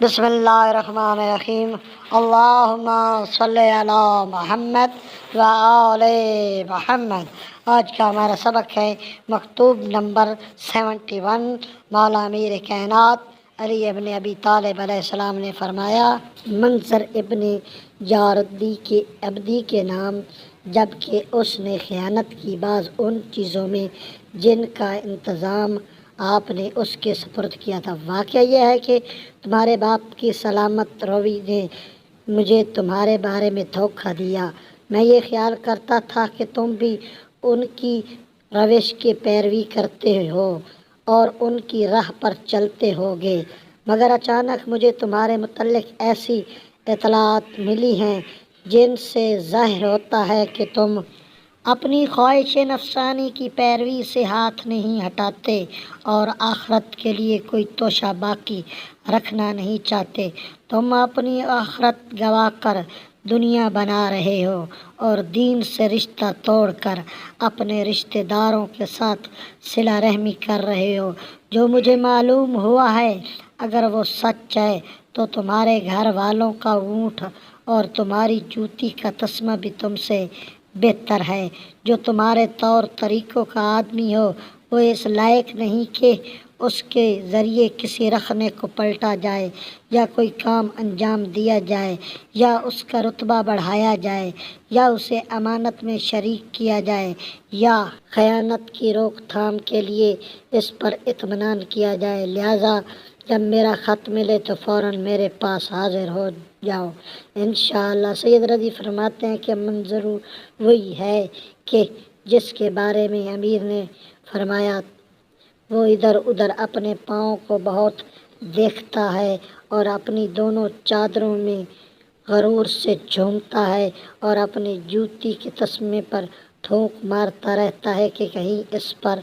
بسم اللہ الرحمن الرحیم اللہم صلی علی محمد وآل محمد۔ آج کا ہمارا سبق ہے مکتوب نمبر 71۔ مولا امیر کائنات علی ابن ابی طالب علیہ السلام نے فرمایا، منظر ابن عبدی کے نام، جبکہ اس نے خیانت کی بعض ان چیزوں میں جن کا انتظام آپ نے اس کے سپرد کیا تھا۔ واقعہ یہ ہے کہ تمہارے باپ کی سلامت روی نے مجھے تمہارے بارے میں دھوکہ دیا۔ میں یہ خیال کرتا تھا کہ تم بھی ان کی روش کی پیروی کرتے ہو اور ان کی راہ پر چلتے ہوگے، مگر اچانک مجھے تمہارے متعلق ایسی اطلاعات ملی ہیں جن سے ظاہر ہوتا ہے کہ تم اپنی خواہش نفسانی کی پیروی سے ہاتھ نہیں ہٹاتے اور آخرت کے لیے کوئی توشہ باقی رکھنا نہیں چاہتے۔ تم اپنی آخرت گنوا کر دنیا بنا رہے ہو اور دین سے رشتہ توڑ کر اپنے رشتہ داروں کے ساتھ صلہ رحمی کر رہے ہو۔ جو مجھے معلوم ہوا ہے، اگر وہ سچ ہے تو تمہارے گھر والوں کا اونٹ اور تمہاری جوتی کا تسمہ بھی تم سے بہتر ہے۔ جو تمہارے طور طریقوں کا آدمی ہو، وہ اس لائق نہیں کہ اس کے ذریعے کسی رخنے کو پلٹا جائے یا کوئی کام انجام دیا جائے یا اس کا رتبہ بڑھایا جائے یا اسے امانت میں شریک کیا جائے یا خیانت کی روک تھام کے لیے اس پر اطمینان کیا جائے۔ لہٰذا جب میرا خط ملے تو فوراً میرے پاس حاضر ہو جاؤ انشاءاللہ۔ سید رضی فرماتے ہیں کہ منظر وہی ہے کہ جس کے بارے میں امیر نے فرمایا، وہ ادھر ادھر اپنے پاؤں کو بہت دیکھتا ہے اور اپنی دونوں چادروں میں غرور سے جھومتا ہے اور اپنی جوتی کے تسمے پر تھوک مارتا رہتا ہے کہ کہیں اس پر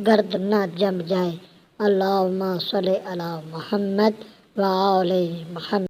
گرد نہ جم جائے۔ اللہم صلی علی محمد وآل محمد۔